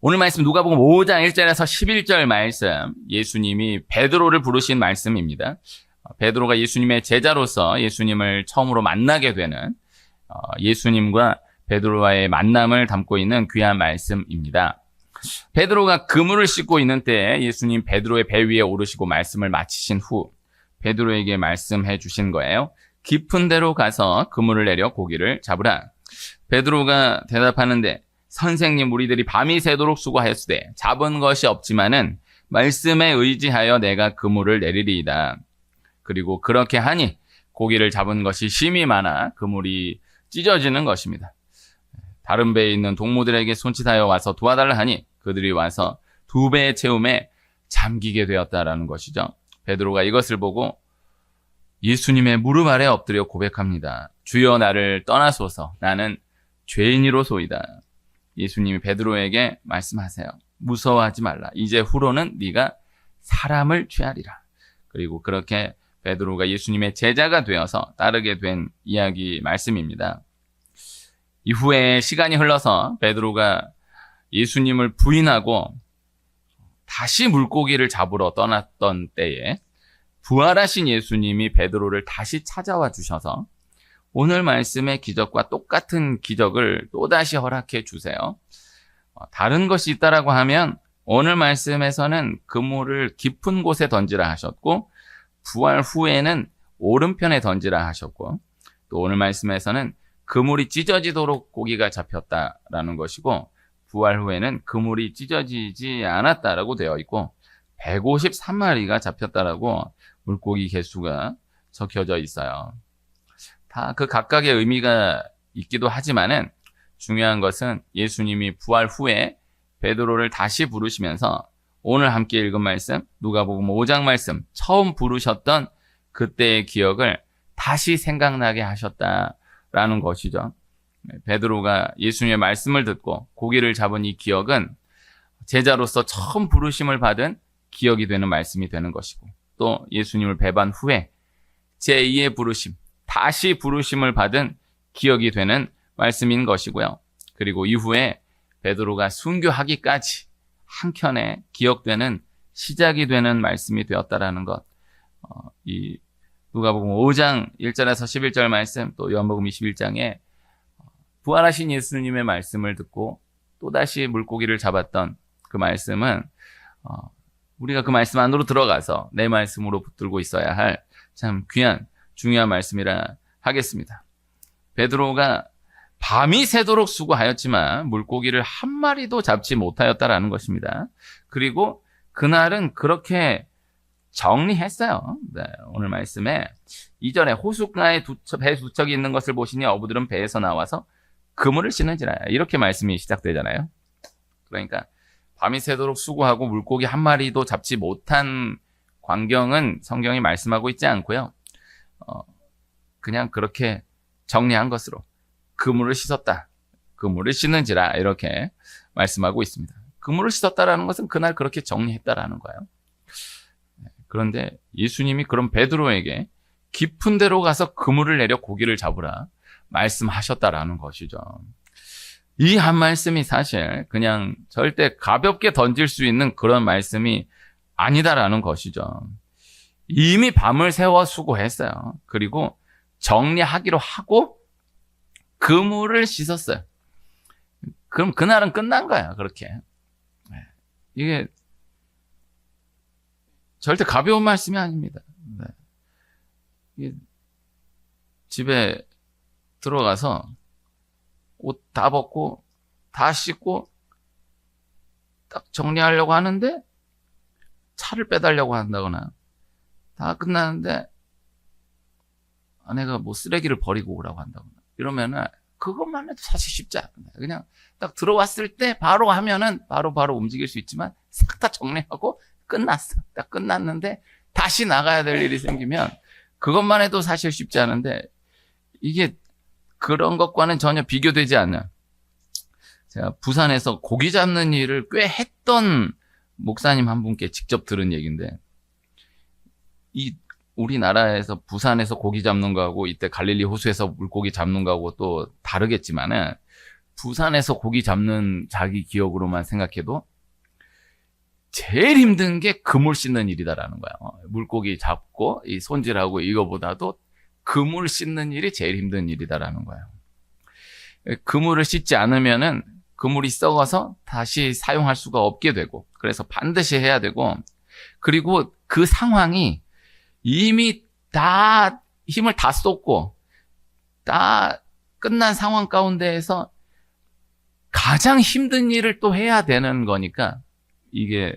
오늘 말씀 누가복음 5장 1절에서 11절 말씀, 예수님이 베드로를 부르신 말씀입니다. 베드로가 예수님의 제자로서 예수님을 처음으로 만나게 되는 예수님과 베드로와의 만남을 담고 있는 귀한 말씀입니다. 베드로가 그물을 씻고 있는 때에 예수님 베드로의 배 위에 오르시고 말씀을 마치신 후 베드로에게 말씀해 주신 거예요. 깊은 데로 가서 그물을 내려 고기를 잡으라. 베드로가 대답하는데, 선생님, 우리들이 밤이 새도록 수고하였으되 잡은 것이 없지만은 말씀에 의지하여 내가 그물을 내리리이다. 그리고 그렇게 하니 고기를 잡은 것이 심히 많아 그물이 찢어지는 것입니다. 다른 배에 있는 동무들에게 손짓하여 와서 도와달라 하니 그들이 와서 2배의 채움에 잠기게 되었다라는 것이죠. 베드로가 이것을 보고 예수님의 무릎 아래 엎드려 고백합니다. 주여, 나를 떠나소서. 나는 죄인이로소이다. 예수님이 베드로에게 말씀하세요. 무서워하지 말라. 이제 후로는 네가 사람을 취하리라. 그리고 그렇게 베드로가 예수님의 제자가 되어서 따르게 된 이야기 말씀입니다. 이후에 시간이 흘러서 베드로가 예수님을 부인하고 다시 물고기를 잡으러 떠났던 때에 부활하신 예수님이 베드로를 다시 찾아와 주셔서 오늘 말씀의 기적과 똑같은 기적을 또다시 허락해 주세요. 다른 것이 있다라고 하면 오늘 말씀에서는 그물을 깊은 곳에 던지라 하셨고, 부활 후에는 오른편에 던지라 하셨고, 또 오늘 말씀에서는 그물이 찢어지도록 고기가 잡혔다라는 것이고, 부활 후에는 그물이 찢어지지 않았다라고 되어 있고 153마리가 잡혔다라고 물고기 개수가 적혀져 있어요. 다 그 각각의 의미가 있기도 하지만은 중요한 것은 예수님이 부활 후에 베드로를 다시 부르시면서 오늘 함께 읽은 말씀, 누가복음 5장 말씀, 처음 부르셨던 그때의 기억을 다시 생각나게 하셨다라는 것이죠. 베드로가 예수님의 말씀을 듣고 고기를 잡은 이 기억은 제자로서 처음 부르심을 받은 기억이 되는 말씀이 되는 것이고, 또 예수님을 배반 후에 제2의 부르심, 다시 부르심을 받은 기억이 되는 말씀인 것이고요. 그리고 이후에 베드로가 순교하기까지 한켠에 기억되는 시작이 되는 말씀이 되었다라는 것. 이 누가복음 5장 1절에서 11절 말씀, 또 요한복음 21장에 부활하신 예수님의 말씀을 듣고 또다시 물고기를 잡았던 그 말씀은 우리가 그 말씀 안으로 들어가서 내 말씀으로 붙들고 있어야 할 참 귀한 중요한 말씀이라 하겠습니다. 베드로가 밤이 새도록 수고하였지만 물고기를 한 마리도 잡지 못하였다라는 것입니다. 그리고 그날은 그렇게 정리했어요. 네, 오늘 말씀에 2절에 호숫가에 배 두 척이 있는 것을 보시니 어부들은 배에서 나와서 그물을 씻는지라, 이렇게 말씀이 시작되잖아요. 그러니까 밤이 새도록 수고하고 물고기 한 마리도 잡지 못한 광경은 성경이 말씀하고 있지 않고요. 그냥 그렇게 정리한 것으로 그물을 씻었다, 그물을 씻는지라, 이렇게 말씀하고 있습니다. 그물을 씻었다라는 것은 그날 그렇게 정리했다라는 거예요. 그런데 예수님이 그럼 베드로에게 깊은 데로 가서 그물을 내려 고기를 잡으라 말씀하셨다라는 것이죠. 이 한 말씀이 사실 그냥 절대 가볍게 던질 수 있는 그런 말씀이 아니다라는 것이죠. 이미 밤을 새워 수고했어요. 그리고 정리하기로 하고 그물을 씻었어요. 그럼 그날은 끝난 거야, 그렇게. 이게 절대 가벼운 말씀이 아닙니다. 이게 집에 들어가서 옷 다 벗고 다 씻고 딱 정리하려고 하는데 차를 빼달라고 한다거나 다 끝나는데 아내가 뭐 쓰레기를 버리고 오라고 한다거나 이러면은 그것만 해도 사실 쉽지 않아요. 그냥 딱 들어왔을 때 바로 하면은 바로 움직일 수 있지만 싹 다 정리하고 끝났어. 딱 끝났는데 다시 나가야 될 일이 생기면 그것만 해도 사실 쉽지 않은데 이게 그런 것과는 전혀 비교되지 않는, 제가 부산에서 고기 잡는 일을 꽤 했던 목사님 한 분께 직접 들은 얘기인데, 이 우리나라에서 부산에서 고기 잡는 거하고 이때 갈릴리 호수에서 물고기 잡는 거하고 또 다르겠지만은 부산에서 고기 잡는 자기 기억으로만 생각해도 제일 힘든 게 그물 씻는 일이다라는 거야. 물고기 잡고 이 손질하고 이거보다도 그물 씻는 일이 제일 힘든 일이다라는 거야. 그물을 씻지 않으면은 그물이 썩어서 다시 사용할 수가 없게 되고, 그래서 반드시 해야 되고, 그리고 그 상황이 이미 다 힘을 다 쏟고 다 끝난 상황 가운데에서 가장 힘든 일을 또 해야 되는 거니까 이게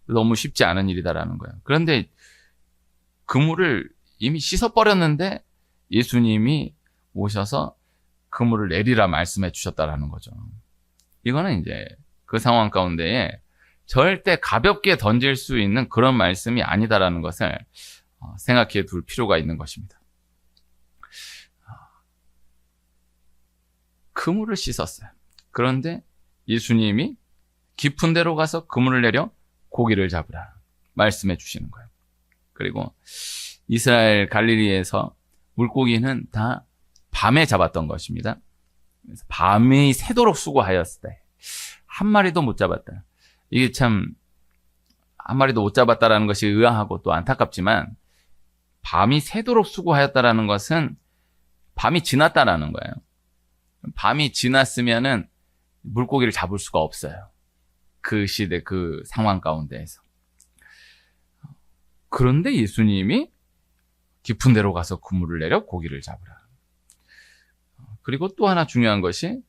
너무 쉽지 않은 일이다라는 거예요. 그런데 그물을 이미 씻어버렸는데 예수님이 오셔서 그물을 내리라 말씀해 주셨다라는 거죠. 이거는 이제 그 상황 가운데에 절대 가볍게 던질 수 있는 그런 말씀이 아니다라는 것을 생각해 둘 필요가 있는 것입니다. 그물을 씻었어요. 그런데 예수님이 깊은 데로 가서 그물을 내려 고기를 잡으라 말씀해 주시는 거예요. 그리고 이스라엘 갈릴리에서 물고기는 다 밤에 잡았던 것입니다. 그래서 밤이 새도록 수고하였을 때 한 마리도 못 잡았다. 이게 참 한 마리도 못 잡았다라는 것이 의아하고 또 안타깝지만, 밤이 새도록 수고하였다라는 것은 밤이 지났다라는 거예요. 밤이 지났으면은 물고기를 잡을 수가 없어요. 그 시대 그 상황 가운데에서. 그런데 예수님이 깊은 데로 가서 그물을 내려 고기를 잡으라. 그리고 또 하나 중요한 것이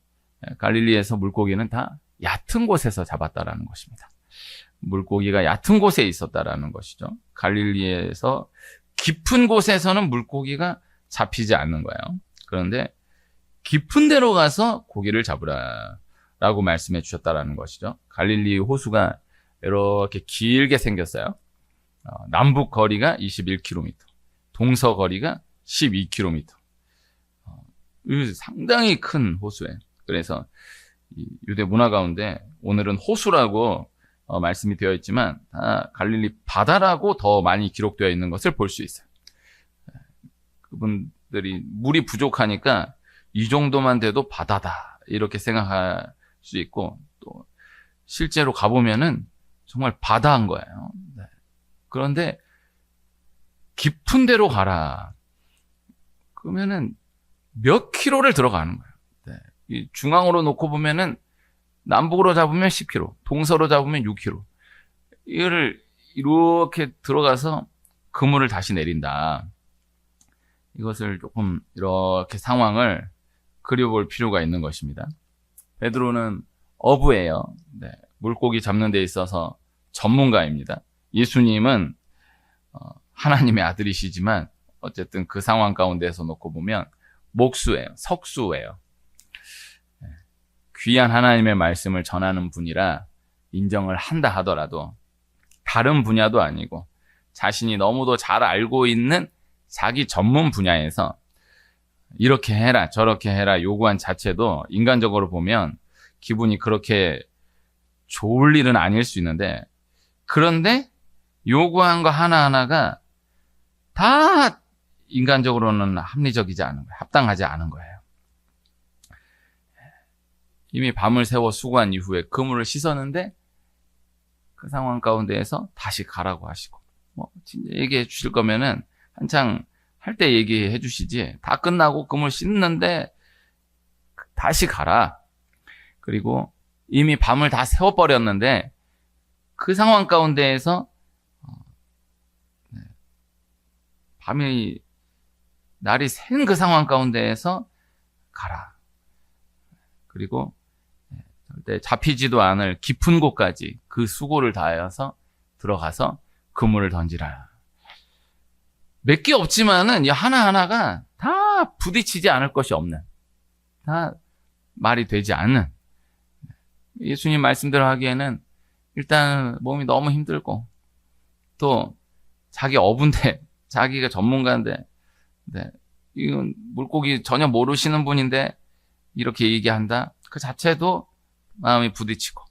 갈릴리에서 물고기는 다 얕은 곳에서 잡았다라는 것입니다. 물고기가 얕은 곳에 있었다라는 것이죠. 갈릴리에서 깊은 곳에서는 물고기가 잡히지 않는 거예요. 그런데 깊은 데로 가서 고기를 잡으라 라고 말씀해 주셨다라는 것이죠. 갈릴리 호수가 이렇게 길게 생겼어요. 남북 거리가 21km, 동서 거리가 12km. 상당히 큰 호수예요. 그래서 유대 문화 가운데 오늘은 호수라고 말씀이 되어 있지만 다 갈릴리 바다라고 더 많이 기록되어 있는 것을 볼 수 있어요. 그분들이 물이 부족하니까 이 정도만 돼도 바다다 이렇게 생각할 수 있고, 또 실제로 가보면은 정말 바다인 거예요. 네. 그런데 깊은 데로 가라 그러면은 몇 킬로를 들어가는 거예요. 네. 이 중앙으로 놓고 보면은 남북으로 잡으면 10km, 동서로 잡으면 6km. 이거를 이렇게 들어가서 그물을 다시 내린다. 이것을 조금 이렇게 상황을 그려볼 필요가 있는 것입니다. 베드로는 어부예요. 네. 물고기 잡는 데 있어서 전문가입니다. 예수님은 하나님의 아들이시지만 어쨌든 그 상황 가운데서 놓고 보면 목수예요. 석수예요. 귀한 하나님의 말씀을 전하는 분이라 인정을 한다 하더라도 다른 분야도 아니고 자신이 너무도 잘 알고 있는 자기 전문 분야에서 이렇게 해라 저렇게 해라 요구한 자체도 인간적으로 보면 기분이 그렇게 좋을 일은 아닐 수 있는데, 그런데 요구한 거 하나하나가 다 인간적으로는 합리적이지 않은 거예요. 합당하지 않은 거예요. 이미 밤을 새워 수고한 이후에 그물을 씻었는데 그 상황 가운데에서 다시 가라고 하시고, 진짜 얘기해 주실 거면은 한창 할 때 얘기해 주시지, 다 끝나고 그물 씻는데 다시 가라. 그리고 이미 밤을 다 새워버렸는데 그 상황 가운데에서 밤이 날이 샌 그 상황 가운데에서 가라. 그리고 절대 잡히지도 않을 깊은 곳까지 그 수고를 다하여서 들어가서 그물을 던지라. 몇 개 없지만은 이 하나하나가 다 부딪히지 않을 것이 없는, 다 말이 되지 않는, 예수님 말씀대로 하기에는 일단 몸이 너무 힘들고 또 자기 어부인데 자기가 전문가인데, 네, 이건 물고기 전혀 모르시는 분인데 이렇게 얘기한다. 그 자체도 마음이 부딪히고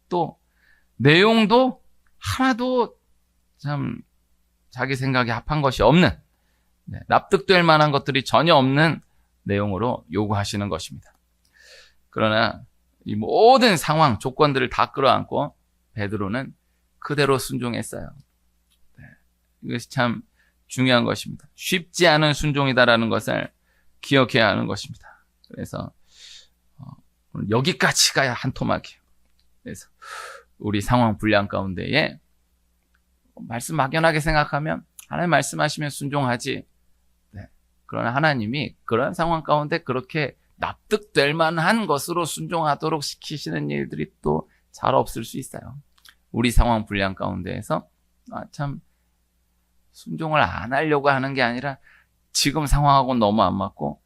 또 내용도 하나도 참 자기 생각에 합한 것이 없는, 네, 납득될 만한 것들이 전혀 없는 내용으로 요구하시는 것입니다. 그러나 이 모든 상황, 조건들을 다 끌어안고 베드로는 그대로 순종했어요. 네. 이것이 참 중요한 것입니다. 쉽지 않은 순종이다라는 것을 기억해야 하는 것입니다. 그래서 여기까지 가야 한 토막이에요. 그래서 우리 상황 분량 가운데에 말씀 막연하게 생각하면 하나님 말씀하시면 순종하지. 네. 그러나 하나님이 그런 상황 가운데 그렇게 납득될 만한 것으로 순종하도록 시키시는 일들이 또 잘 없을 수 있어요. 우리 상황 분량 가운데에서 참 순종을 안 하려고 하는 게 아니라 지금 상황하고는 너무 안 맞고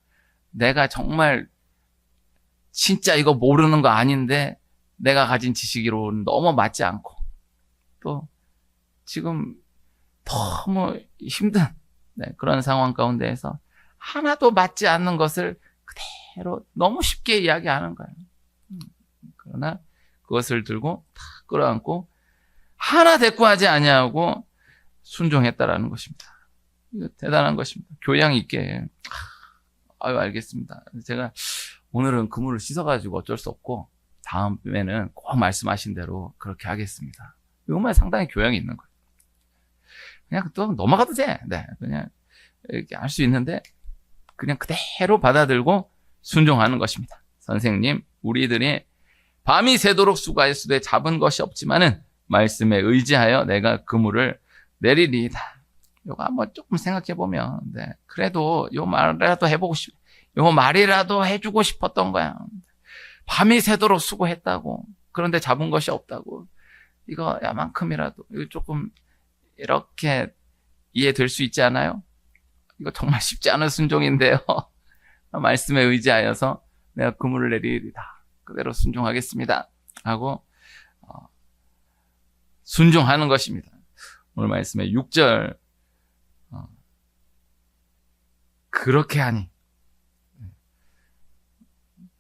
내가 정말 진짜 이거 모르는 거 아닌데 내가 가진 지식으로는 너무 맞지 않고 또 지금 너무 힘든 그런 상황 가운데에서 하나도 맞지 않는 것을 그대로 너무 쉽게 이야기하는 거예요. 그러나 그것을 들고 다 끌어안고 하나 대꾸하지 아니하고 순종했다라는 것입니다. 이거 대단한 것입니다. 교양 있게. 아유, 알겠습니다. 제가 오늘은 그물을 씻어가지고 어쩔 수 없고 다음에는 꼭 말씀하신 대로 그렇게 하겠습니다. 이것만 상당히 교양이 있는 거예요. 그냥 또 넘어가도 돼. 네, 그냥 이렇게 할 수 있는데 그냥 그대로 받아들고 순종하는 것입니다. 선생님, 우리들이 밤이 새도록 수고하였으되 잡은 것이 없지만은 말씀에 의지하여 내가 그물을 내리리이다. 요거 한번 조금 생각해 보면, 네, 그래도 요 말이라도 해보고 요 말이라도 해주고 싶었던 거야. 밤이 새도록 수고했다고. 그런데 잡은 것이 없다고. 이거 야만큼이라도 조금 이렇게 이해될 수 있지 않아요? 이거 정말 쉽지 않은 순종인데요. 말씀에 의지하여서 내가 그물을 내리리이다. 그대로 순종하겠습니다. 하고 순종하는 것입니다. 오늘 말씀에 6절 그렇게 하니.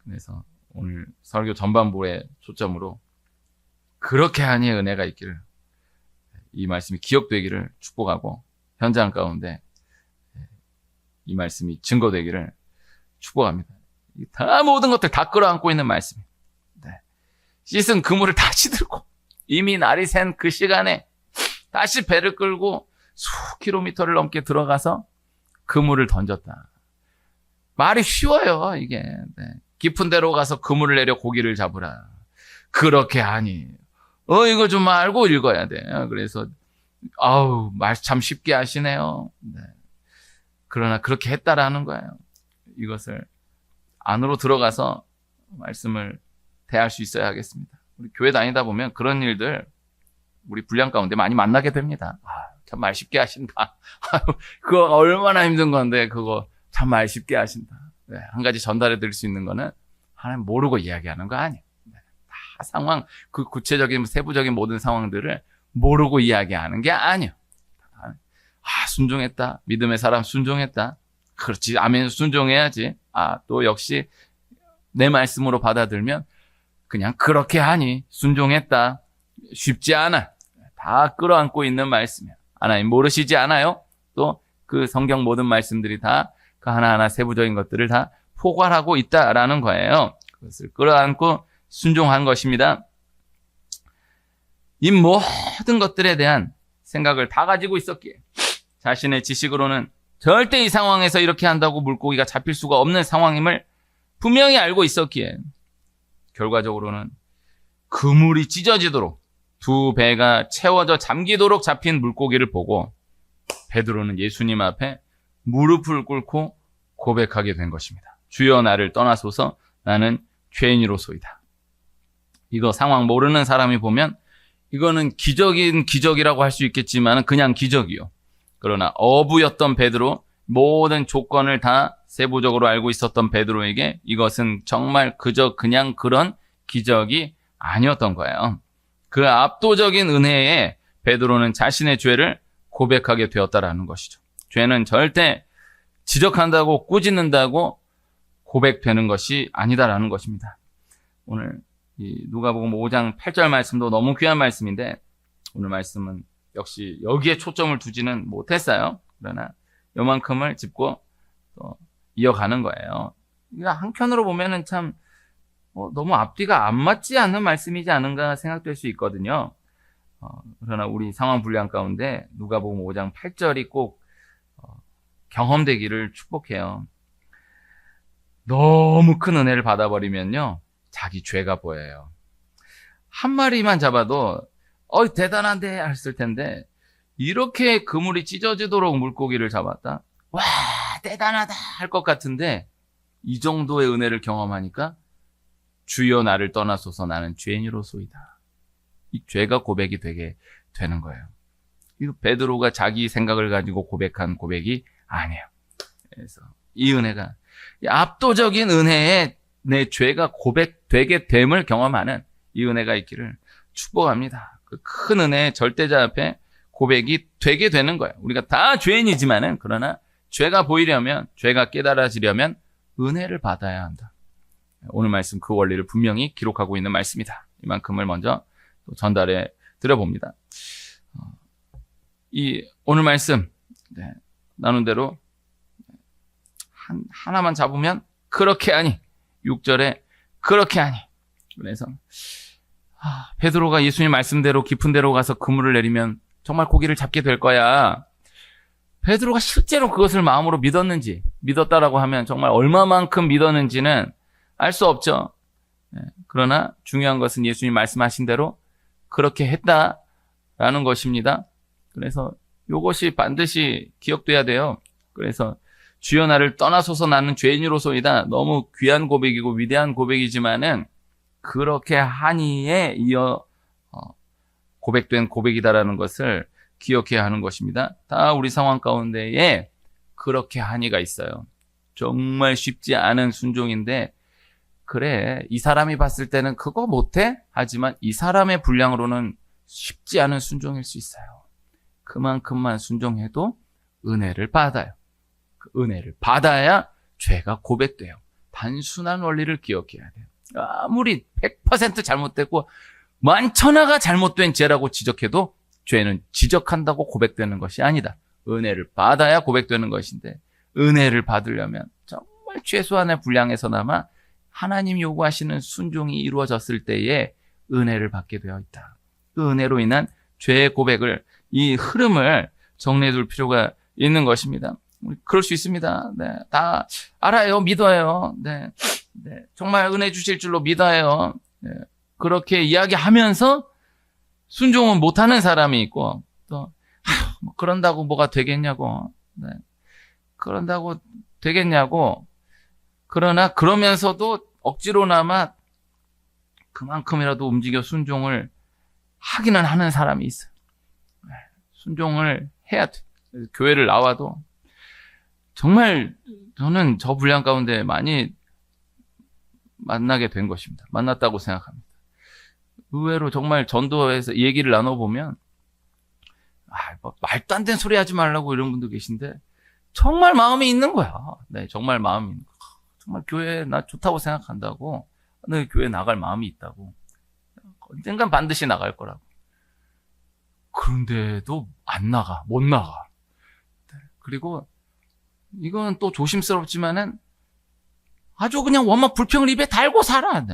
그래서 오늘 설교 전반부의 초점으로 그렇게 하니 은혜가 있기를, 이 말씀이 기억되기를 축복하고 현장 가운데 이 말씀이 증거되기를 축복합니다. 다 모든 것들 다 끌어안고 있는 말씀. 네. 씻은 그물을 다시 들고 이미 날이 샌 그 시간에 다시 배를 끌고 수 킬로미터를 넘게 들어가서 그물을 던졌다. 말이 쉬워요, 이게. 네. 깊은 데로 가서 그물을 내려 고기를 잡으라. 그렇게 하니. 이거 좀 알고 읽어야 돼. 그래서 말 참 쉽게 하시네요. 네. 그러나 그렇게 했다라는 거예요. 이것을 안으로 들어가서 말씀을 대할 수 있어야 하겠습니다. 우리 교회 다니다 보면 그런 일들 우리 분량 가운데 많이 만나게 됩니다. 참 말 쉽게 하신다. 그거 얼마나 힘든 건데 그거 참 말 쉽게 하신다. 네, 한 가지 전달해 드릴 수 있는 거는 하나님 모르고 이야기하는 거 아니에요. 네, 다 상황, 그 구체적인 세부적인 모든 상황들을 모르고 이야기하는 게 아니에요. 순종했다. 믿음의 사람 순종했다. 그렇지. 아멘. 순종해야지. 또 역시 내 말씀으로 받아들면 그냥 그렇게 하니 순종했다. 쉽지 않아. 다 끌어안고 있는 말씀이야. 하나님 모르시지 않아요? 또 그 성경 모든 말씀들이 다 그 하나하나 세부적인 것들을 다 포괄하고 있다라는 거예요. 그것을 끌어안고 순종한 것입니다. 이 모든 것들에 대한 생각을 다 가지고 있었기에 자신의 지식으로는 절대 이 상황에서 이렇게 한다고 물고기가 잡힐 수가 없는 상황임을 분명히 알고 있었기에 결과적으로는 그물이 찢어지도록 두 배가 채워져 잠기도록 잡힌 물고기를 보고 베드로는 예수님 앞에 무릎을 꿇고 고백하게 된 것입니다. 주여 나를 떠나소서 나는 죄인이로소이다. 이거 상황 모르는 사람이 보면 이거는 기적인 기적이라고 할 수 있겠지만 그냥 기적이요. 그러나 어부였던 베드로, 모든 조건을 다 세부적으로 알고 있었던 베드로에게 이것은 정말 그냥 그런 기적이 아니었던 거예요. 그 압도적인 은혜에 베드로는 자신의 죄를 고백하게 되었다라는 것이죠. 죄는 절대 지적한다고 꾸짖는다고 고백되는 것이 아니다라는 것입니다. 오늘 이 누가복음 5장 8절 말씀도 너무 귀한 말씀인데 오늘 말씀은 역시 여기에 초점을 두지는 못했어요. 그러나 요만큼을 짚고 또 이어가는 거예요. 한편으로 보면은 참 너무 앞뒤가 안 맞지 않는 말씀이지 않은가 생각될 수 있거든요. 그러나 우리 상황 분량 가운데 누가복음 5장 8절이 꼭 경험되기를 축복해요. 너무 큰 은혜를 받아버리면요, 자기 죄가 보여요. 한 마리만 잡아도 대단한데 했을 텐데, 이렇게 그물이 찢어지도록 물고기를 잡았다? 와, 대단하다 할 것 같은데, 이 정도의 은혜를 경험하니까 주여 나를 떠나소서 나는 죄인으로소이다. 이 죄가 고백이 되게 되는 거예요. 이거 베드로가 자기 생각을 가지고 고백한 고백이 아니에요. 그래서 이 은혜가 압도적인 은혜에 내 죄가 고백되게 됨을 경험하는 이 은혜가 있기를 축복합니다. 그 큰 은혜의 절대자 앞에 고백이 되게 되는 거예요. 우리가 다 죄인이지만은, 그러나 죄가 보이려면, 죄가 깨달아지려면 은혜를 받아야 한다. 오늘 말씀 그 원리를 분명히 기록하고 있는 말씀이다. 이만큼을 먼저 전달해 드려봅니다. 이 오늘 말씀 나눈 대로 하나만 잡으면 그렇게 하니, 6절에 그렇게 하니. 그래서 베드로가 예수님 말씀대로 깊은 데로 가서 그물을 내리면 정말 고기를 잡게 될 거야. 베드로가 실제로 그것을 마음으로 믿었는지, 믿었다라고 하면 정말 얼마만큼 믿었는지는 알 수 없죠. 그러나 중요한 것은 예수님 말씀하신 대로 그렇게 했다라는 것입니다. 그래서 이것이 반드시 기억돼야 돼요. 그래서 주여 나를 떠나소서 나는 죄인으로소이다. 너무 귀한 고백이고 위대한 고백이지만은 그렇게 하니에 이어 고백된 고백이다라는 것을 기억해야 하는 것입니다. 다 우리 상황 가운데에 그렇게 하니가 있어요. 정말 쉽지 않은 순종인데, 그래, 이 사람이 봤을 때는 그거 못해? 하지만 이 사람의 분량으로는 쉽지 않은 순종일 수 있어요. 그만큼만 순종해도 은혜를 받아요. 그 은혜를 받아야 죄가 고백돼요. 단순한 원리를 기억해야 돼요. 아무리 100% 잘못됐고 만천하가 잘못된 죄라고 지적해도 죄는 지적한다고 고백되는 것이 아니다. 은혜를 받아야 고백되는 것인데, 은혜를 받으려면 정말 최소한의 분량에서나마 하나님 요구하시는 순종이 이루어졌을 때에 은혜를 받게 되어 있다. 그 은혜로 인한 죄의 고백을, 이 흐름을 정리해 둘 필요가 있는 것입니다. 그럴 수 있습니다. 다 알아요. 믿어요. 정말 은혜 주실 줄로 믿어요. 그렇게 이야기하면서 순종은 못하는 사람이 있고, 또 그런다고 뭐가 되겠냐고, 그런다고 되겠냐고. 그러나 그러면서도 억지로나마 그만큼이라도 움직여 순종을 하기는 하는 사람이 있어요. 순종을 해야 돼. 교회를 나와도 정말 저는 저 분량 가운데 많이 만나게 된 것입니다. 만났다고 생각합니다. 의외로 정말 전도에서 얘기를 나눠보면 말도 안 되는 소리 하지 말라고 이런 분도 계신데 정말 마음이 있는 거야. 정말 마음이 있는 거야. 정말 교회 나 좋다고 생각한다고, 내 교회 나갈 마음이 있다고, 언젠간 반드시 나갈 거라고. 그런데도 안 나가, 못 나가. 그리고 이건 또 조심스럽지만은 아주 그냥 원망 불평을 입에 달고 살아.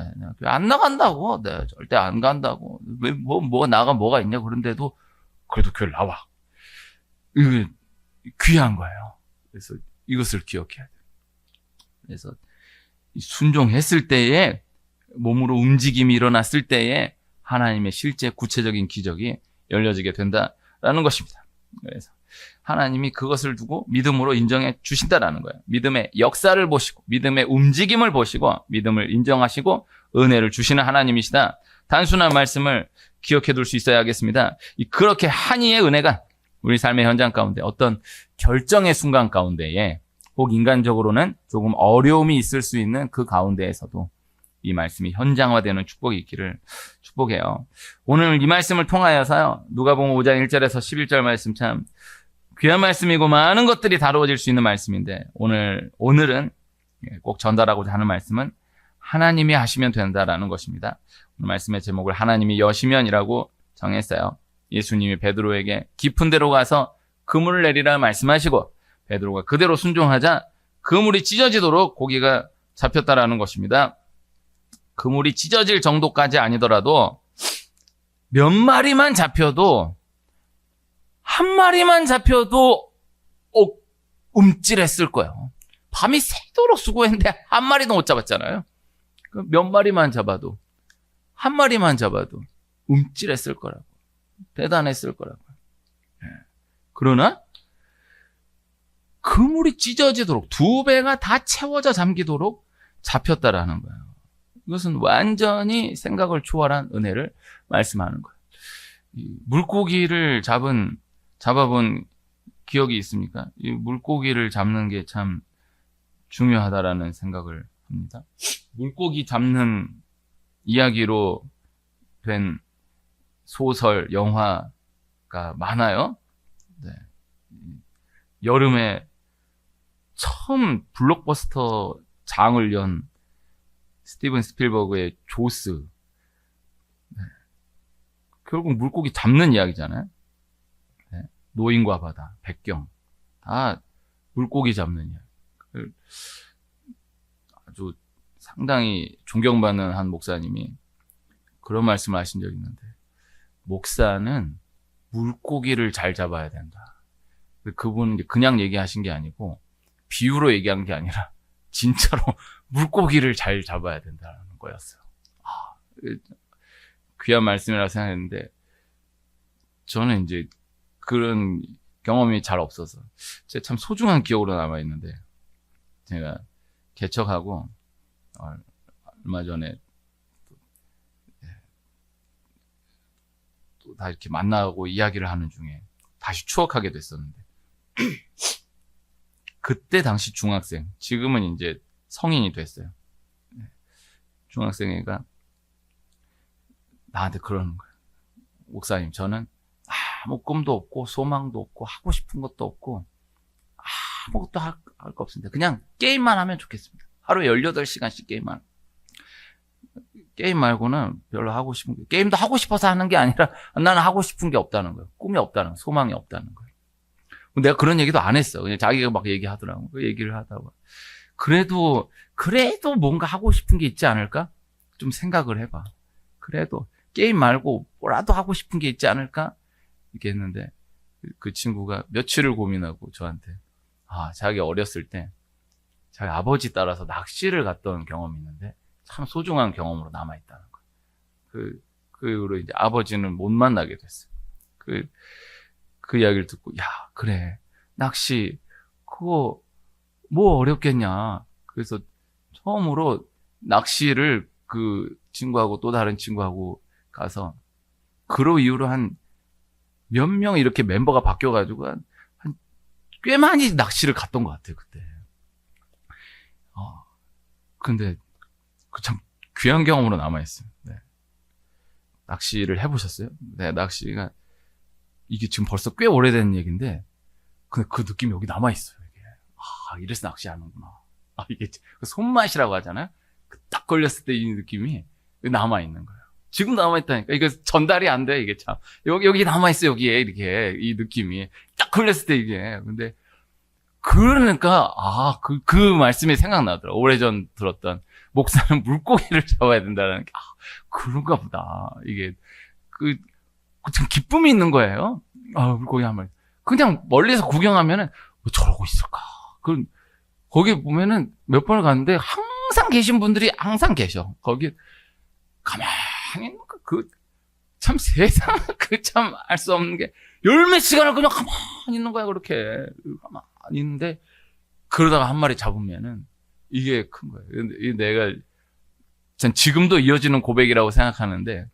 안 나간다고. 절대 안 간다고. 왜 뭐가 나가 뭐가 있냐. 그런데도 그래도 교회 나와. 이게 귀한 거예요. 그래서 이것을 기억해야 돼요. 그래서 순종했을 때에, 몸으로 움직임이 일어났을 때에 하나님의 실제 구체적인 기적이 열려지게 된다라는 것입니다. 그래서 하나님이 그것을 두고 믿음으로 인정해 주신다라는 거예요. 믿음의 역사를 보시고, 믿음의 움직임을 보시고, 믿음을 인정하시고 은혜를 주시는 하나님이시다. 단순한 말씀을 기억해 둘 수 있어야 하겠습니다. 그렇게 하니의 은혜가 우리 삶의 현장 가운데 어떤 결정의 순간 가운데에, 혹 인간적으로는 조금 어려움이 있을 수 있는 그 가운데에서도 이 말씀이 현장화되는 축복이 있기를 축복해요. 오늘 이 말씀을 통하여서요, 누가복음 5장 1절에서 11절 말씀 참 귀한 말씀이고 많은 것들이 다루어질 수 있는 말씀인데, 오늘은 꼭 전달하고자 하는 말씀은 하나님이 하시면 된다라는 것입니다. 오늘 말씀의 제목을 하나님이 여시면이라고 정했어요. 예수님이 베드로에게 깊은 데로 가서 그물을 내리라 말씀하시고, 베드로가 그대로 순종하자 그물이 찢어지도록 고기가 잡혔다라는 것입니다. 그물이 찢어질 정도까지 아니더라도 몇 마리만 잡혀도 한 마리만 잡혀도 움찔했을 거예요. 밤이 새도록 수고했는데 한 마리도 못 잡았잖아요. 몇 마리만 잡아도 한 마리만 잡아도 움찔했을 거라고. 대단했을 거라고. 그러나 그물이 찢어지도록 두 배가 다 채워져 잠기도록 잡혔다라는 거예요. 이것은 완전히 생각을 초월한 은혜를 말씀하는 거예요. 물고기를 잡아본 기억이 있습니까? 이 물고기를 잡는 게 참 중요하다라는 생각을 합니다. 물고기 잡는 이야기로 된 소설, 영화가 많아요. 네. 여름에 처음 블록버스터 장을 연 스티븐 스필버그의 조스. 네. 결국 물고기 잡는 이야기잖아요. 네. 노인과 바다, 백경. 다 물고기 잡는 이야기. 아주 상당히 존경받는 한 목사님이 그런 말씀을 하신 적이 있는데, 목사는 물고기를 잘 잡아야 된다. 그분은 그냥 얘기하신 게 아니고 비유로 얘기한 게 아니라 진짜로 물고기를 잘 잡아야 된다는 거였어요. 귀한 말씀이라고 생각했는데 저는 이제 그런 경험이 잘 없어서 제 참 소중한 기억으로 남아있는데, 제가 개척하고 얼마 전에 또 다 이렇게 만나고 이야기를 하는 중에 다시 추억하게 됐었는데, 그때 당시 중학생, 지금은 이제 성인이 됐어요. 중학생 애가 나한테 그러는 거예요. 목사님, 저는 아무 꿈도 없고 소망도 없고 하고 싶은 것도 없고 아무것도 할 거 없습니다. 그냥 게임만 하면 좋겠습니다. 하루에 18시간씩 게임만. 게임 말고는 별로 하고 싶은 게, 게임도 하고 싶어서 하는 게 아니라 나는 하고 싶은 게 없다는 거예요. 꿈이 없다는 거예요. 소망이 없다는 거예요. 내가 그런 얘기도 안 했어. 그냥 자기가 막 얘기하더라고. 그 얘기를 하다가 그래도 뭔가 하고 싶은 게 있지 않을까? 좀 생각을 해봐. 그래도 게임 말고 뭐라도 하고 싶은 게 있지 않을까? 이렇게 했는데 그 친구가 며칠을 고민하고 저한테 자기 어렸을 때 자기 아버지 따라서 낚시를 갔던 경험이 있는데 참 소중한 경험으로 남아있다는 거예요. 그 이후로 이제 아버지는 못 만나게 됐어요. 그 이야기를 듣고, 야, 그래. 낚시, 그거 뭐 어렵겠냐. 그래서 처음으로 낚시를 그 친구하고 또 다른 친구하고 가서, 그로 이후로 한 몇 명 이렇게 멤버가 바뀌어가지고 한 꽤 많이 낚시를 갔던 것 같아요, 그때. 근데 그 참 귀한 경험으로 남아있어요. 네. 낚시를 해보셨어요? 네, 낚시가 이게 지금 벌써 꽤 오래된 얘기인데, 근데 그 느낌이 여기 남아있어요, 이게. 이래서 낚시하는구나. 이게 손맛이라고 하잖아요? 딱 걸렸을 때 이 느낌이 남아있는 거예요. 지금 남아있다니까. 이거 전달이 안 돼, 이게 참. 여기 남아있어, 여기에. 이렇게. 이 느낌이. 딱 걸렸을 때 이게. 근데, 그러니까, 그 말씀이 생각나더라고요. 오래전 들었던. 목사는 물고기를 잡아야 된다는 게, 그런가 보다. 이게, 참 기쁨이 있는 거예요. 물고기 한 마리. 그냥 멀리서 구경하면은, 왜 저러고 있을까? 거기 보면은 몇 번을 갔는데, 항상 계신 분들이 항상 계셔. 거기, 가만히 있는 거, 참 세상, 참 알 수 없는 게, 열몇 시간을 그냥 가만히 있는 거야, 그렇게. 가만히 있는데, 그러다가 한 마리 잡으면은, 이게 큰 거예요. 근데 내가, 전 지금도 이어지는 고백이라고 생각하는데,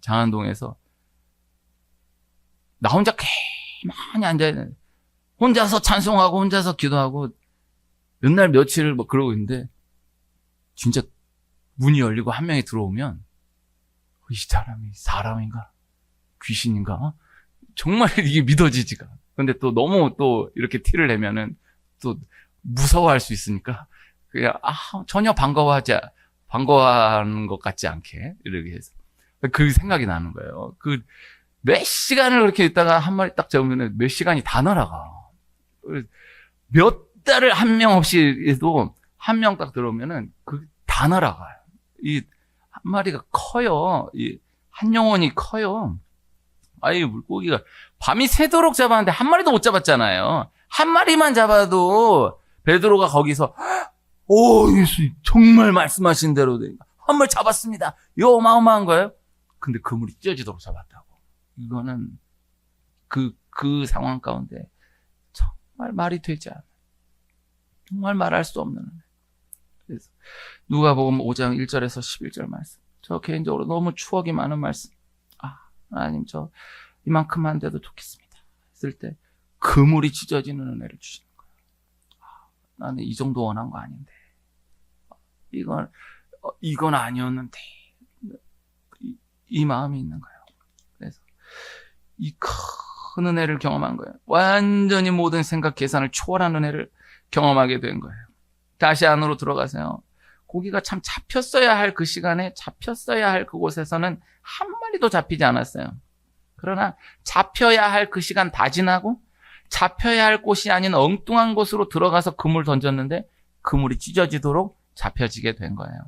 장안동에서, 나 혼자 가만히 앉아있는, 혼자서 찬송하고, 혼자서 기도하고, 몇 날 며칠을 그러고 있는데, 진짜 문이 열리고 한 명이 들어오면, 이 사람이 사람인가? 귀신인가? 정말 이게 믿어지지가. 근데 또 너무 또 이렇게 티를 내면은 또 무서워할 수 있으니까, 그냥, 전혀 반가워하는 것 같지 않게, 이렇게 해서. 그 생각이 나는 거예요. 몇 시간을 그렇게 있다가 한 마리 딱 잡으면 몇 시간이 다 날아가. 몇 달을 한 명 없이 해도 한 명 딱 들어오면은 다 날아가요. 이 한 마리가 커요. 이 한 영혼이 커요. 아이, 물고기가 밤이 새도록 잡았는데 한 마리도 못 잡았잖아요. 한 마리만 잡아도 베드로가 거기서 오, 예수 정말 말씀하신 대로 한 마리 잡았습니다. 이거 어마어마한 거예요. 근데 그물이 찢어지도록 잡았다고. 이거는 그 상황 가운데 정말 말이 되지 않아요. 정말 말할 수 없는 은혜. 그래서 누가복음 5장 1절에서 11절 말씀. 저 개인적으로 너무 추억이 많은 말씀. 하나님 저 이만큼만 돼도 좋겠습니다. 했을 때 그물이 찢어지는 은혜를 주시는 거예요. 나는 이 정도 원한 거 아닌데. 이건 아니었는데. 이 마음이 있는 거예요. 그래서 이 큰 은혜를 경험한 거예요. 완전히 모든 생각 계산을 초월한 은혜를 경험하게 된 거예요. 다시 안으로 들어가세요. 고기가 참 잡혔어야 할 그 시간에 잡혔어야 할 그곳에서는 한 마리도 잡히지 않았어요. 그러나 잡혀야 할 그 시간 다 지나고 잡혀야 할 곳이 아닌 엉뚱한 곳으로 들어가서 그물 던졌는데 그물이 찢어지도록 잡혀지게 된 거예요.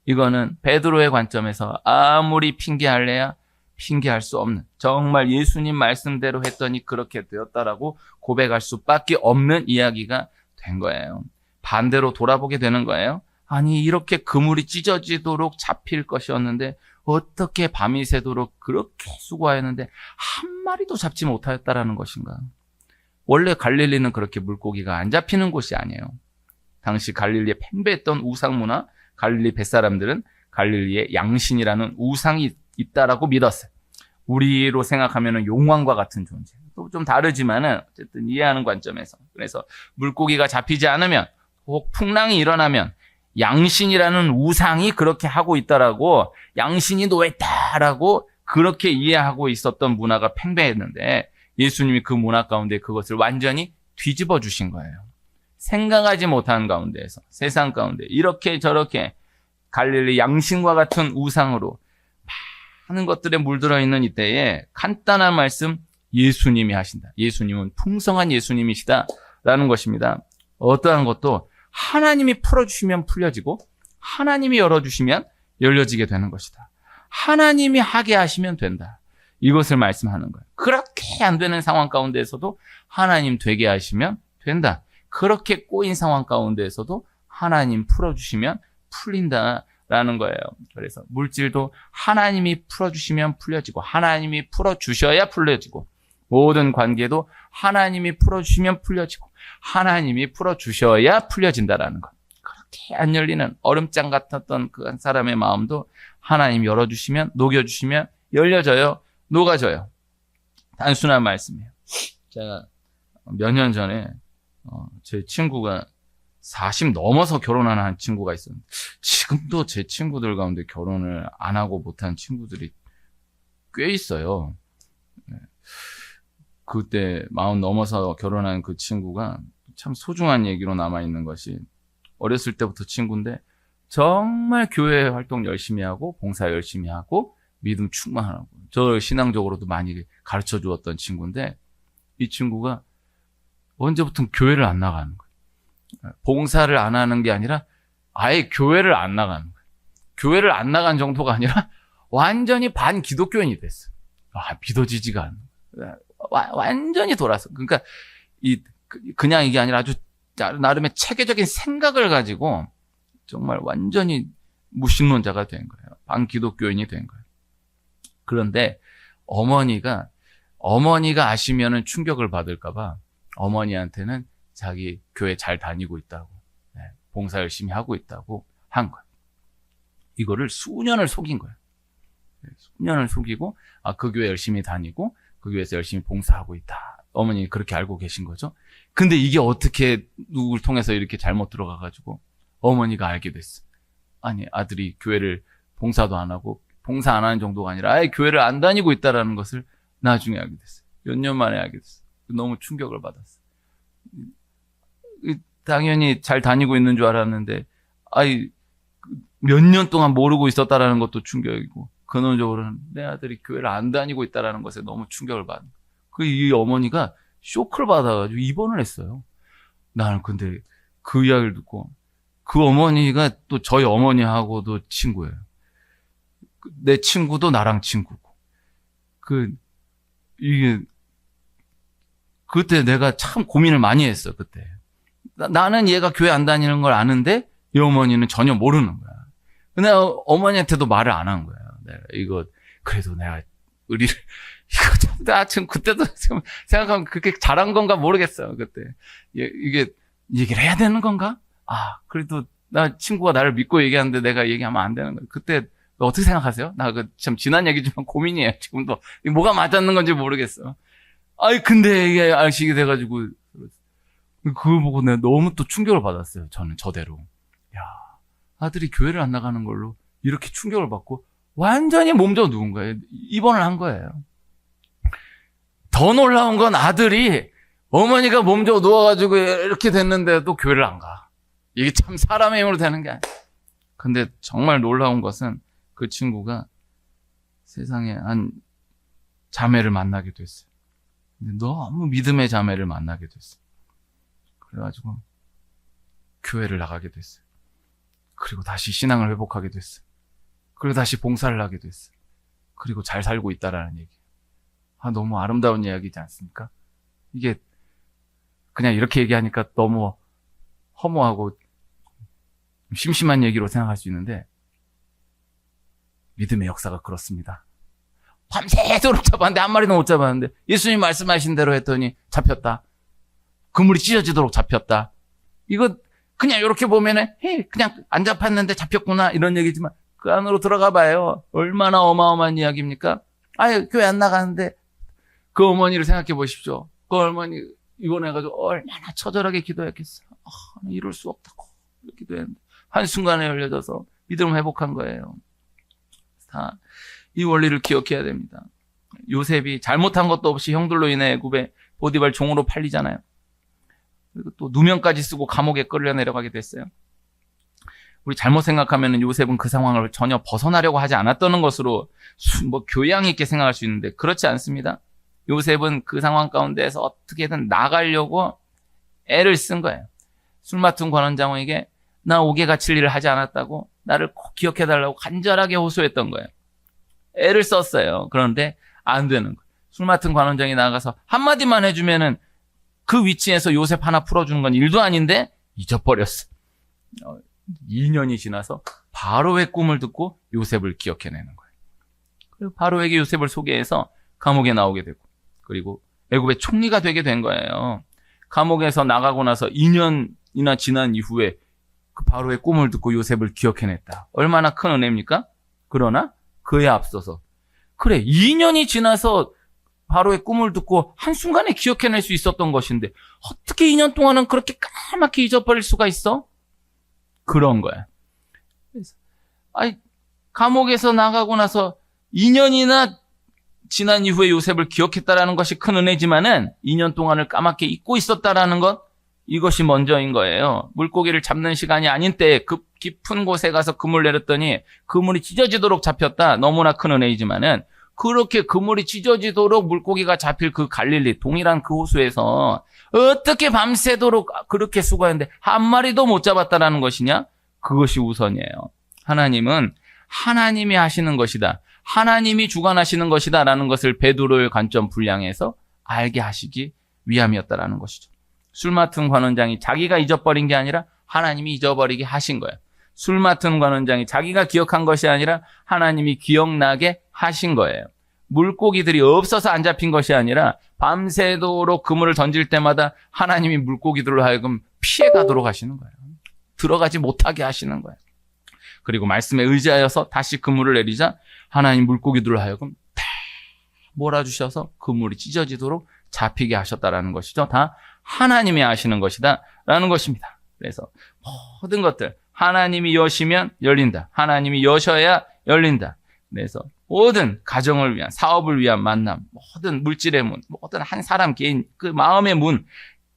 이거는 베드로의 관점에서 아무리 핑계할래야 핑계할 수 없는, 정말 예수님 말씀대로 했더니 그렇게 되었다라고 고백할 수밖에 없는 이야기가 된 거예요. 반대로 돌아보게 되는 거예요. 아니, 이렇게 그물이 찢어지도록 잡힐 것이었는데 어떻게 밤이 새도록 그렇게 수고하였는데 한 마리도 잡지 못하였다라는 것인가? 원래 갈릴리는 그렇게 물고기가 안 잡히는 곳이 아니에요. 당시 갈릴리에 팽배했던 우상 문화, 갈릴리 뱃사람들은 갈릴리에 양신이라는 우상이 있다라고 믿었어요. 우리로 생각하면 용왕과 같은 존재. 또 좀 다르지만은 어쨌든 이해하는 관점에서. 그래서 물고기가 잡히지 않으면 혹 풍랑이 일어나면 양신이라는 우상이 그렇게 하고 있다라고, 양신이 노했다라고 그렇게 이해하고 있었던 문화가 팽배했는데 예수님이 그 문화 가운데 그것을 완전히 뒤집어 주신 거예요. 생각하지 못한 가운데에서, 세상 가운데 이렇게 저렇게 갈릴리 양신과 같은 우상으로 많은 것들에 물들어 있는 이때에 간단한 말씀, 예수님이 하신다. 예수님은 풍성한 예수님이시다라는 것입니다. 어떠한 것도 하나님이 풀어주시면 풀려지고 하나님이 열어주시면 열려지게 되는 것이다. 하나님이 하게 하시면 된다. 이것을 말씀하는 거예요. 그렇게 안 되는 상황 가운데에서도 하나님 되게 하시면 된다. 그렇게 꼬인 상황 가운데에서도 하나님 풀어주시면 풀린다라는 거예요. 그래서 물질도 하나님이 풀어주시면 풀려지고 하나님이 풀어주셔야 풀려지고, 모든 관계도 하나님이 풀어주시면 풀려지고 하나님이 풀어주셔야 풀려진다라는 것. 그렇게 안 열리는 얼음장 같았던 그 한 사람의 마음도 하나님 열어주시면, 녹여주시면 열려져요, 녹아져요. 단순한 말씀이에요. 제가 몇 년 전에 제 친구가 40 넘어서 결혼하는 한 친구가 있었는데, 지금도 제 친구들 가운데 결혼을 안 하고 못한 친구들이 꽤 있어요. 그때 40 넘어서 결혼한 그 친구가 참 소중한 얘기로 남아있는 것이, 어렸을 때부터 친구인데 정말 교회 활동 열심히 하고 봉사 열심히 하고 믿음 충만하고 저 신앙적으로도 많이 가르쳐 주었던 친구인데, 이 친구가 언제부터 교회를 안 나가는 거예요. 봉사를 안 하는 게 아니라 아예 교회를 안 나가는 거예요. 교회를 안 나간 정도가 아니라 완전히 반기독교인이 됐어요. 믿어지지가 않는 거예요. 완전히 돌아서. 그러니까 그냥 이게 아니라 아주 나름의 체계적인 생각을 가지고 정말 완전히 무신론자가 된 거예요. 반기독교인이 된 거예요. 그런데 어머니가 아시면은 충격을 받을까봐 어머니한테는 자기 교회 잘 다니고 있다고, 봉사 열심히 하고 있다고 한 거예요. 이거를 수년을 속인 거예요. 수년을 속이고, 그 교회 열심히 다니고 그 교회에서 열심히 봉사하고 있다. 어머니 그렇게 알고 계신 거죠. 근데 이게 어떻게 누굴 통해서 이렇게 잘못 들어가가지고 어머니가 알게 됐어. 아니, 아들이 교회를 봉사도 안 하고 봉사 안 하는 정도가 아니라 아예 교회를 안 다니고 있다라는 것을 나중에 알게 됐어요. 몇 년 만에 알게 됐어요. 너무 충격을 받았어요. 당연히 잘 다니고 있는 줄 알았는데, 몇 년 동안 모르고 있었다라는 것도 충격이고, 근원적으로는 내 아들이 교회를 안 다니고 있다라는 것에 너무 충격을 받은 거예요. 이 어머니가 쇼크를 받아가지고 입원을 했어요. 나는 근데 그 이야기를 듣고 그 어머니가 또 저희 어머니하고도 친구예요. 내 친구도 나랑 친구고. 이게, 그때 내가 참 고민을 많이 했어, 그때. 나는 얘가 교회 안 다니는 걸 아는데, 이 어머니는 전혀 모르는 거야. 근데 어머니한테도 말을 안 한 거야. 그래도 내가, 참, 그때도 생각하면 그렇게 잘한 건가 모르겠어요, 그때. 이게, 얘기를 해야 되는 건가? 그래도, 친구가 나를 믿고 얘기하는데 내가 얘기하면 안 되는 거야. 그때, 어떻게 생각하세요? 참 지난 얘기지만 고민이에요. 지금도. 뭐가 맞았는 건지 모르겠어. 근데 이게 알식이 돼가지고, 그거 보고 내가 너무 또 충격을 받았어요. 저는 저대로. 아들이 교회를 안 나가는 걸로 이렇게 충격을 받고 완전히 몸져 누운 거예요. 입원을 한 거예요. 더 놀라운 건 아들이 어머니가 몸져 누워가지고 이렇게 됐는데도 교회를 안 가. 이게 참 사람의 힘으로 되는 게 아니야. 근데 정말 놀라운 것은 그 친구가 세상에 한 자매를 만나게 됐어요. 근데 너무 믿음의 자매를 만나게 됐어요. 그래가지고 교회를 나가게 됐어요. 그리고 다시 신앙을 회복하게 됐어요. 그리고 다시 봉사를 하게 됐어요. 그리고 잘 살고 있다라는 얘기. 너무 아름다운 이야기지 않습니까? 이게 그냥 이렇게 얘기하니까 너무 허무하고 심심한 얘기로 생각할 수 있는데 믿음의 역사가 그렇습니다. 밤새도록 잡았는데 한 마리도 못 잡았는데 예수님 말씀하신 대로 했더니 잡혔다. 그물이 찢어지도록 잡혔다. 이거 그냥 이렇게 보면은 그냥 안 잡혔는데 잡혔구나 이런 얘기지만 그 안으로 들어가 봐요. 얼마나 어마어마한 이야기입니까? 교회 안 나가는데 그 어머니를 생각해 보십시오. 그 어머니 입원해가지고 얼마나 처절하게 기도했겠어. 이럴 수 없다고 기도했는데 한순간에 열려져서 믿음을 회복한 거예요. 다 이 원리를 기억해야 됩니다. 요셉이 잘못한 것도 없이 형들로 인해 애굽에 보디발 종으로 팔리잖아요. 그리고 또 누명까지 쓰고 감옥에 끌려 내려가게 됐어요. 우리 잘못 생각하면 요셉은 그 상황을 전혀 벗어나려고 하지 않았다는 것으로 교양 있게 생각할 수 있는데 그렇지 않습니다. 요셉은 그 상황 가운데에서 어떻게든 나가려고 애를 쓴 거예요. 술 맡은 관원장에게 나 옥에 갇힐 일을 하지 않았다고 나를 꼭 기억해달라고 간절하게 호소했던 거예요. 애를 썼어요. 그런데 안 되는 거예요. 술 맡은 관원장이 나가서 한마디만 해주면은 그 위치에서 요셉 하나 풀어주는 건 일도 아닌데 잊어버렸어. 2년이 지나서 바로의 꿈을 듣고 요셉을 기억해내는 거예요. 그리고 바로에게 요셉을 소개해서 감옥에 나오게 되고 그리고 애굽의 총리가 되게 된 거예요. 감옥에서 나가고 나서 2년이나 지난 이후에 그 바로의 꿈을 듣고 요셉을 기억해냈다. 얼마나 큰 은혜입니까? 그러나 그에 앞서서 2년이 지나서 바로의 꿈을 듣고 한순간에 기억해낼 수 있었던 것인데 어떻게 2년 동안은 그렇게 까맣게 잊어버릴 수가 있어? 그런 거야. 그래서 감옥에서 나가고 나서 2년이나 지난 이후에 요셉을 기억했다라는 것이 큰 은혜지만은 2년 동안을 까맣게 잊고 있었다라는 것 이것이 먼저인 거예요. 물고기를 잡는 시간이 아닌 때에 그 깊은 곳에 가서 그물 내렸더니 그물이 찢어지도록 잡혔다. 너무나 큰 은혜이지만은 그렇게 그물이 찢어지도록 물고기가 잡힐 그 갈릴리 동일한 그 호수에서 어떻게 밤새도록 그렇게 수고했는데 한 마리도 못 잡았다라는 것이냐? 그것이 우선이에요. 하나님은 하나님이 하시는 것이다. 하나님이 주관하시는 것이다 라는 것을 베드로의 관점 분량에서 알게 하시기 위함이었다라는 것이죠. 술 맡은 관원장이 자기가 잊어버린 게 아니라 하나님이 잊어버리게 하신 거예요. 술 맡은 관원장이 자기가 기억한 것이 아니라 하나님이 기억나게 하신 거예요. 물고기들이 없어서 안 잡힌 것이 아니라 밤새도록 그물을 던질 때마다 하나님이 물고기들로 하여금 피해가도록 하시는 거예요. 들어가지 못하게 하시는 거예요. 그리고 말씀에 의지하여서 다시 그물을 내리자 하나님 물고기들로 하여금 다 몰아주셔서 그물이 찢어지도록 잡히게 하셨다라는 것이죠. 다 하나님이 하시는 것이다 라는 것입니다. 그래서 모든 것들 하나님이 여시면 열린다. 하나님이 여셔야 열린다. 그래서 모든 가정을 위한 사업을 위한 만남, 모든 물질의 문, 모든 한 사람 개인 그 마음의 문,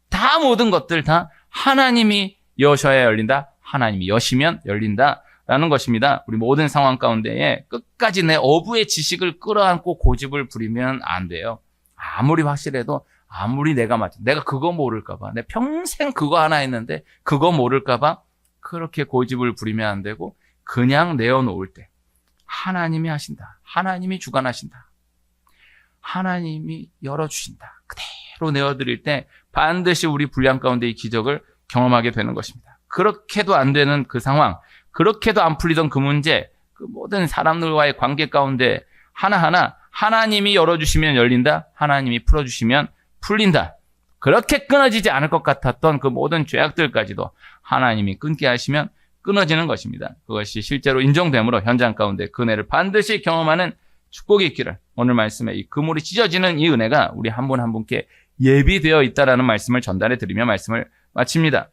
다 모든 것들 다 하나님이 여셔야 열린다. 하나님이 여시면 열린다 라는 것입니다. 우리 모든 상황 가운데에 끝까지 내 어부의 지식을 끌어안고 고집을 부리면 안 돼요. 아무리 확실해도 아무리 내가 그거 모를까봐 내 평생 그거 하나 했는데 그거 모를까봐 그렇게 고집을 부리면 안 되고 그냥 내어놓을 때 하나님이 하신다. 하나님이 주관하신다. 하나님이 열어주신다. 그대로 내어드릴 때 반드시 우리 분량 가운데 이 기적을 경험하게 되는 것입니다. 그렇게도 안 되는 그 상황, 그렇게도 안 풀리던 그 문제, 그 모든 사람들과의 관계 가운데 하나하나 하나님이 열어주시면 열린다. 하나님이 풀어주시면 풀린다. 그렇게 끊어지지 않을 것 같았던 그 모든 죄악들까지도 하나님이 끊게 하시면 끊어지는 것입니다. 그것이 실제로 인정됨으로 현장 가운데 그 은혜를 반드시 경험하는 축복이 있기를 오늘 말씀에 이 그물이 찢어지는 이 은혜가 우리 한 분 한 분께 예비되어 있다라는 말씀을 전달해 드리며 말씀을 마칩니다.